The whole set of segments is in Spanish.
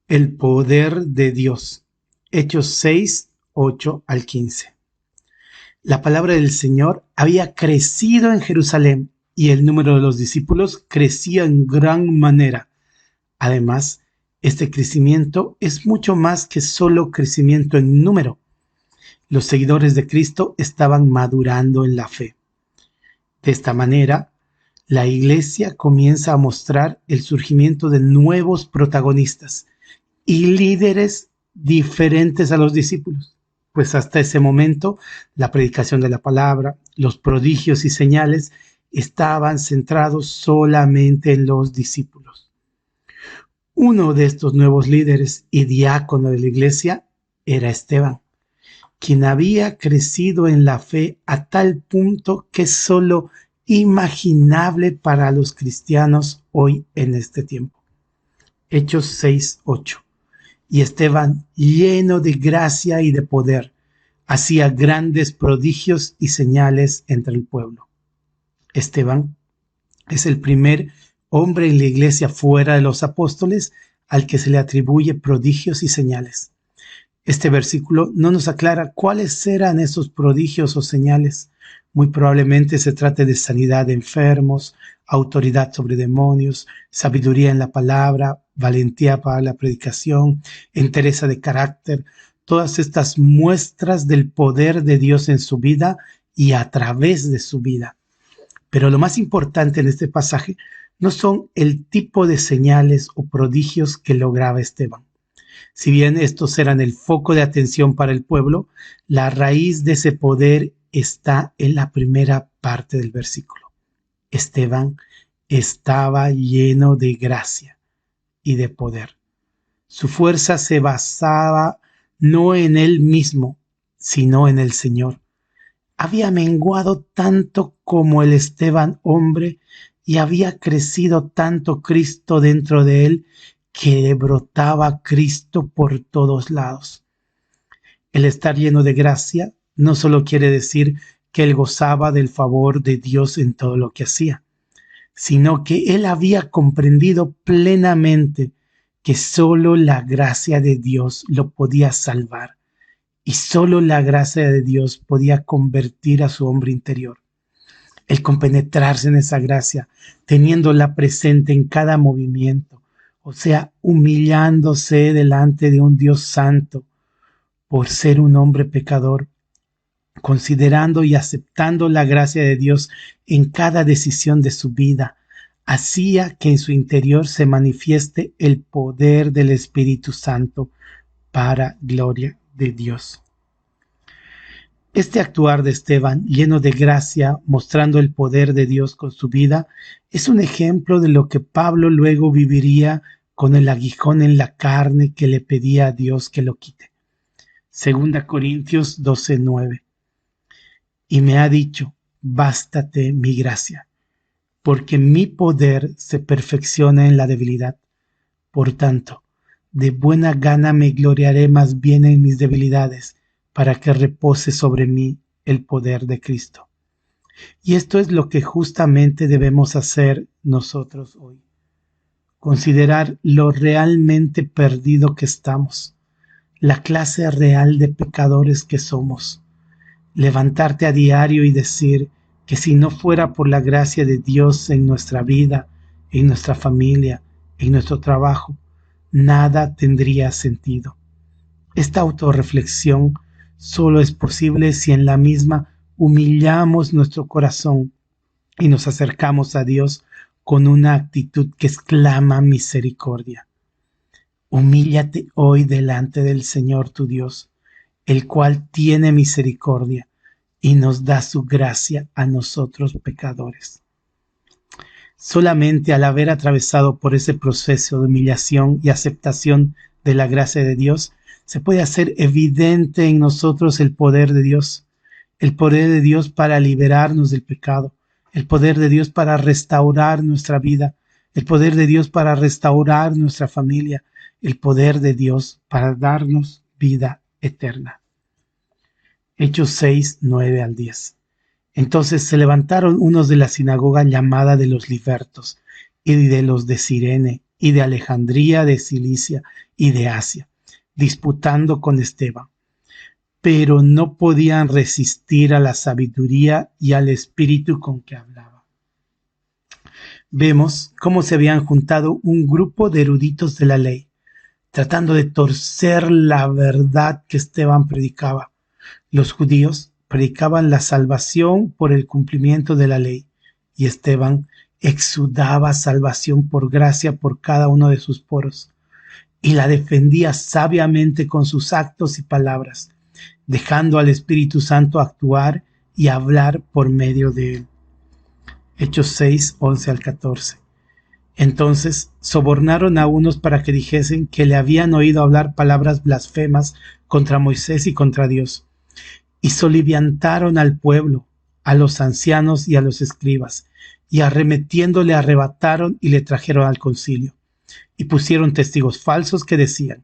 El poder de Dios. Hechos 6, 8 al 15. La palabra del Señor había crecido en Jerusalén y el número de los discípulos crecía en gran manera. Además, este crecimiento es mucho más que solo crecimiento en número. Los seguidores de Cristo estaban madurando en la fe. De esta manera, la iglesia comienza a mostrar el surgimiento de nuevos protagonistas y líderes diferentes a los discípulos, pues hasta ese momento la predicación de la palabra, los prodigios y señales estaban centrados solamente en los discípulos. Uno de estos nuevos líderes y diácono de la iglesia era Esteban, quien había crecido en la fe a tal punto que es solo imaginable para los cristianos hoy en este tiempo. Hechos 6, 8. Y Esteban, lleno de gracia y de poder, hacía grandes prodigios y señales entre el pueblo. Esteban es el primer hombre en la iglesia fuera de los apóstoles al que se le atribuye prodigios y señales. Este versículo no nos aclara cuáles eran esos prodigios o señales. Muy probablemente se trate de sanidad de enfermos, autoridad sobre demonios, sabiduría en la palabra, valentía para la predicación, entereza de carácter, todas estas muestras del poder de Dios en su vida y a través de su vida. Pero lo más importante en este pasaje no son el tipo de señales o prodigios que lograba Esteban. Si bien estos eran el foco de atención para el pueblo, la raíz de ese poder está en la primera parte del versículo. Esteban estaba lleno de gracia y de poder. Su fuerza se basaba no en él mismo, sino en el Señor. Había menguado tanto como el Esteban hombre y había crecido tanto Cristo dentro de él que brotaba Cristo por todos lados. El estar lleno de gracia no solo quiere decir que él gozaba del favor de Dios en todo lo que hacía, sino que él había comprendido plenamente que solo la gracia de Dios lo podía salvar y solo la gracia de Dios podía convertir a su hombre interior. El compenetrarse en esa gracia, teniéndola presente en cada movimiento, o sea, humillándose delante de un Dios santo por ser un hombre pecador, considerando y aceptando la gracia de Dios en cada decisión de su vida, hacía que en su interior se manifieste el poder del Espíritu Santo para gloria de Dios. Este actuar de Esteban, lleno de gracia, mostrando el poder de Dios con su vida, es un ejemplo de lo que Pablo luego viviría con el aguijón en la carne que le pedía a Dios que lo quite. 2 Corintios 12:9. Y me ha dicho, bástate mi gracia, porque mi poder se perfecciona en la debilidad. Por tanto, de buena gana me gloriaré más bien en mis debilidades, para que repose sobre mí el poder de Cristo. Y esto es lo que justamente debemos hacer nosotros hoy. Considerar lo realmente perdido que estamos, la clase real de pecadores que somos. Levantarte a diario y decir que si no fuera por la gracia de Dios en nuestra vida, en nuestra familia, en nuestro trabajo, nada tendría sentido. Esta autorreflexión solo es posible si en la misma humillamos nuestro corazón y nos acercamos a Dios con una actitud que exclama misericordia. Humíllate hoy delante del Señor tu Dios, el cual tiene misericordia y nos da su gracia a nosotros pecadores. Solamente al haber atravesado por ese proceso de humillación y aceptación de la gracia de Dios, se puede hacer evidente en nosotros el poder de Dios para liberarnos del pecado, el poder de Dios para restaurar nuestra vida, el poder de Dios para restaurar nuestra familia, el poder de Dios para darnos vida eterna. Hechos 6, 9 al 10. Entonces se levantaron unos de la sinagoga llamada de los libertos y de los de Cirene y de Alejandría, de Cilicia y de Asia, disputando con Esteban, pero no podían resistir a la sabiduría y al espíritu con que hablaba. Vemos cómo se habían juntado un grupo de eruditos de la ley, tratando de torcer la verdad que Esteban predicaba. Los judíos predicaban la salvación por el cumplimiento de la ley, y Esteban exudaba salvación por gracia por cada uno de sus poros, y la defendía sabiamente con sus actos y palabras, dejando al Espíritu Santo actuar y hablar por medio de él. Hechos 6, 11 al 14. Entonces sobornaron a unos para que dijesen que le habían oído hablar palabras blasfemas contra Moisés y contra Dios, y soliviantaron al pueblo, a los ancianos y a los escribas, y arremetiéndole arrebataron y le trajeron al concilio, y pusieron testigos falsos que decían: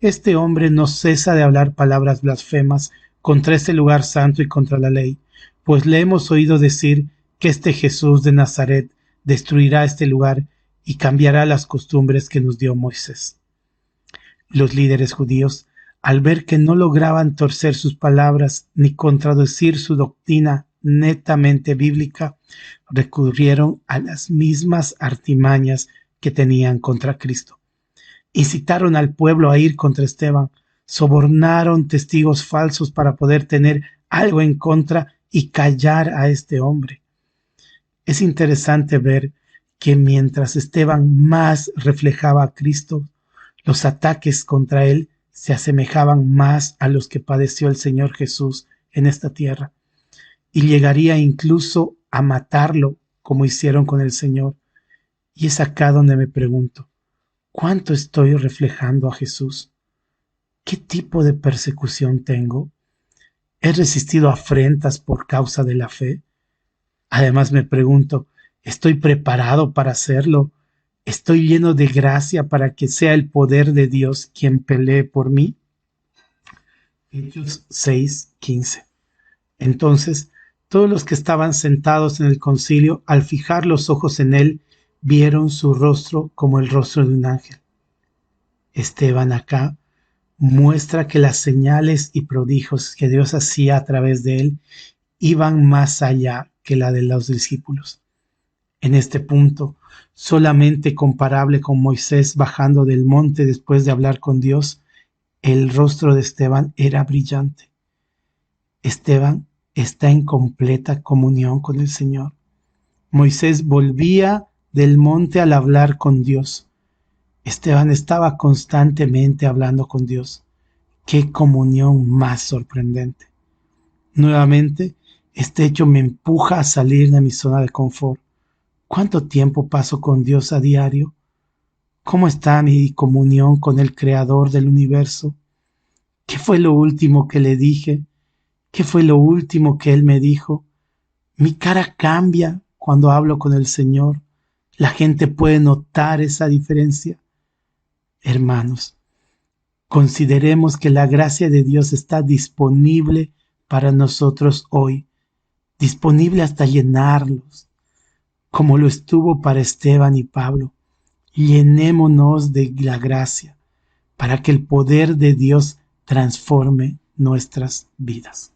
este hombre no cesa de hablar palabras blasfemas contra este lugar santo y contra la ley, pues le hemos oído decir que este Jesús de Nazaret destruirá este lugar y cambiará las costumbres que nos dio Moisés. Los líderes judíos, al ver que no lograban torcer sus palabras ni contradecir su doctrina netamente bíblica, recurrieron a las mismas artimañas que tenían contra Cristo. Incitaron al pueblo a ir contra Esteban, sobornaron testigos falsos para poder tener algo en contra y callar a este hombre. Es interesante ver que mientras Esteban más reflejaba a Cristo, los ataques contra él se asemejaban más a los que padeció el Señor Jesús en esta tierra, y llegaría incluso a matarlo como hicieron con el Señor. Y es acá donde me pregunto, ¿cuánto estoy reflejando a Jesús? ¿Qué tipo de persecución tengo? ¿He resistido afrentas por causa de la fe? Además me pregunto, ¿estoy preparado para hacerlo? ¿Estoy lleno de gracia para que sea el poder de Dios quien pelee por mí? Hechos 6:15. Entonces, todos los que estaban sentados en el concilio, al fijar los ojos en él, vieron su rostro como el rostro de un ángel. Esteban acá muestra que las señales y prodigios que Dios hacía a través de él iban más allá que la de los discípulos. En este punto, solamente comparable con Moisés bajando del monte después de hablar con Dios, el rostro de Esteban era brillante. Esteban está en completa comunión con el Señor. Moisés volvía del monte al hablar con Dios. Esteban estaba constantemente hablando con Dios. ¡Qué comunión más sorprendente! Nuevamente, este hecho me empuja a salir de mi zona de confort. ¿Cuánto tiempo paso con Dios a diario? ¿Cómo está mi comunión con el Creador del universo? ¿Qué fue lo último que le dije? ¿Qué fue lo último que Él me dijo? Mi cara cambia cuando hablo con el Señor. La gente puede notar esa diferencia. Hermanos, consideremos que la gracia de Dios está disponible para nosotros hoy, disponible hasta llenarlos, como lo estuvo para Esteban y Pablo. Llenémonos de la gracia para que el poder de Dios transforme nuestras vidas.